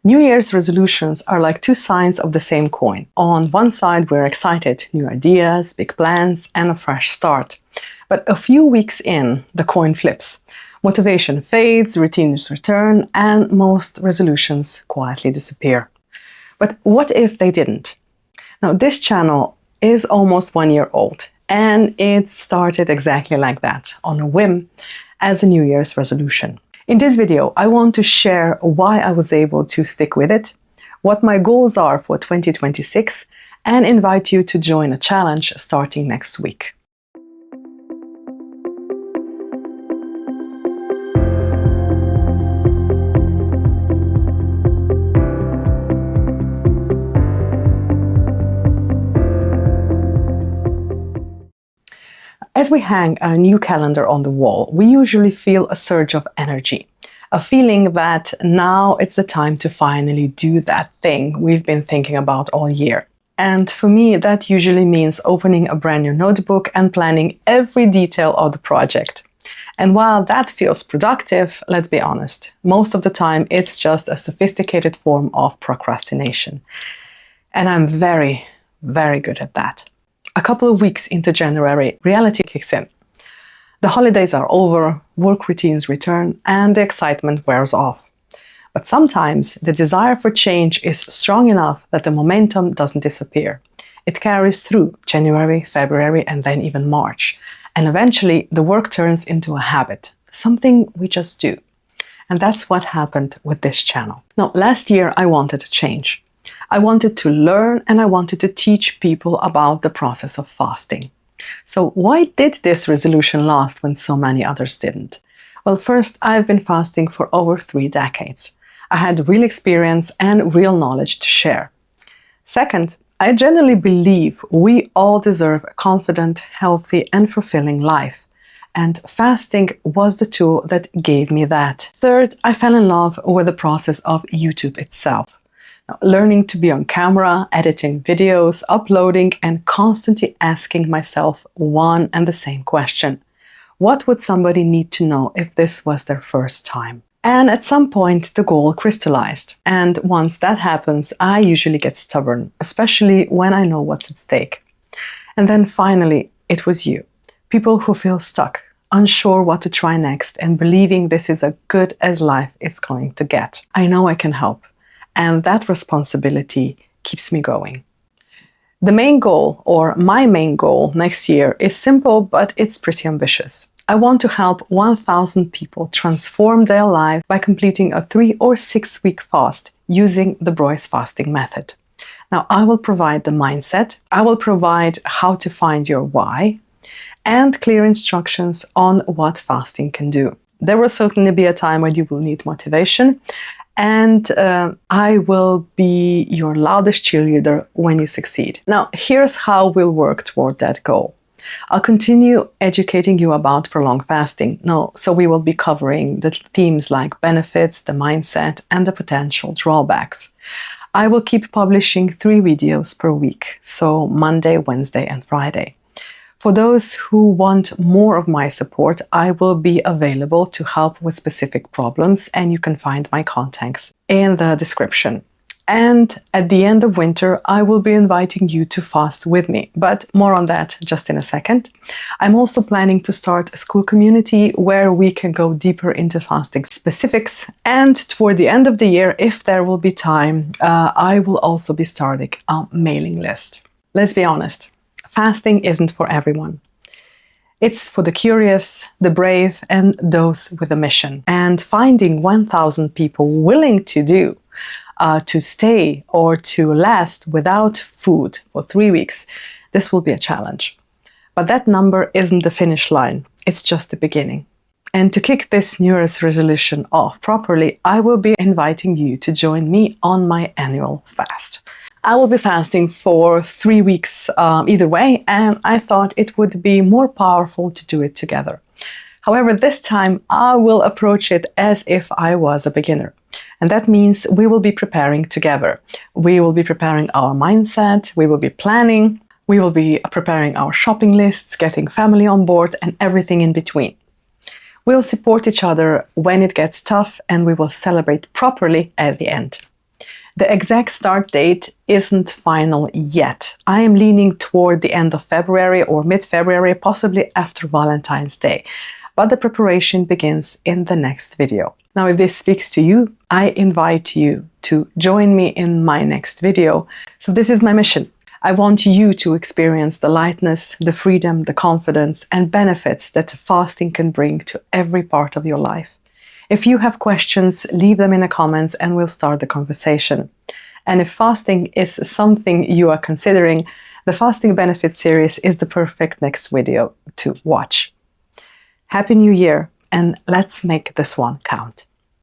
New Year's resolutions are like two sides of the same coin. On one side, we're excited, new ideas, big plans, and a fresh start. But a few weeks in, the coin flips. Motivation fades, routines return, and most resolutions quietly disappear. But what if they didn't? Now, this channel is almost 1 year old, and it started exactly like that, on a whim, as a New Year's resolution. In this video, I want to share why I was able to stick with it, what my goals are for 2026, and invite you to join a challenge starting next week. As we hang a new calendar on the wall, we usually feel a surge of energy, a feeling that now it's the time to finally do that thing we've been thinking about all year. And for me, that usually means opening a brand new notebook and planning every detail of the project. And while that feels productive, let's be honest, most of the time it's just a sophisticated form of procrastination. And I'm very, very good at that. A couple of weeks into January, reality kicks in. The holidays are over, work routines return, and the excitement wears off. But sometimes the desire for change is strong enough that the momentum doesn't disappear. It carries through January, February, and then even March. And eventually the work turns into a habit, something we just do. And that's what happened with this channel. Now, last year I wanted to change. I wanted to learn and I wanted to teach people about the process of fasting. So why did this resolution last when so many others didn't? Well, first, I've been fasting for over 3 decades. I had real experience and real knowledge to share. Second, I generally believe we all deserve a confident, healthy, and fulfilling life. And fasting was the tool that gave me that. Third, I fell in love with the process of YouTube itself. Now, learning to be on camera, editing videos, uploading, and constantly asking myself one and the same question. What would somebody need to know if this was their first time? And at some point, the goal crystallized. And once that happens, I usually get stubborn, especially when I know what's at stake. And then finally, it was you. People who feel stuck, unsure what to try next, and believing this is as good as life is going to get. I know I can help. And that responsibility keeps me going. The main goal, or my main goal next year, is simple, but it's pretty ambitious. I want to help 1,000 people transform their lives by completing a 3 or 6 week fast using the Breuss fasting method. Now, I will provide the mindset, I will provide how to find your why, and clear instructions on what fasting can do. There will certainly be a time when you will need motivation, and I will be your loudest cheerleader when you succeed. Now, here's how we'll work toward that goal. I'll continue educating you about prolonged fasting. So we will be covering the themes like benefits, the mindset, and the potential drawbacks. I will keep publishing 3 videos per week, so Monday, Wednesday, and Friday. For those who want more of my support, I will be available to help with specific problems, and you can find my contacts in the description. And at the end of winter, I will be inviting you to fast with me, but more on that just in a second. I'm also planning to start a school community where we can go deeper into fasting specifics. And toward the end of the year, if there will be time, I will also be starting a mailing list. Let's be honest. Fasting isn't for everyone. It's for the curious, the brave, and those with a mission. And finding 1,000 people willing to stay or to last without food for 3 weeks, this will be a challenge. But that number isn't the finish line. It's just the beginning. And to kick this New Year's resolution off properly, I will be inviting you to join me on my annual fast. I will be fasting for 3 weeks either way, and I thought it would be more powerful to do it together. However, this time I will approach it as if I was a beginner. And that means we will be preparing together. We will be preparing our mindset, we will be planning, we will be preparing our shopping lists, getting family on board, and everything in between. We'll support each other when it gets tough, and we will celebrate properly at the end. The exact start date isn't final yet. I am leaning toward the end of February or mid-February, possibly after Valentine's Day. But the preparation begins in the next video. Now, if this speaks to you, I invite you to join me in my next video. So this is my mission. I want you to experience the lightness, the freedom, the confidence, and benefits that fasting can bring to every part of your life. If you have questions, leave them in the comments and we'll start the conversation. And if fasting is something you are considering, the Fasting Benefits series is the perfect next video to watch. Happy New Year, and let's make this one count.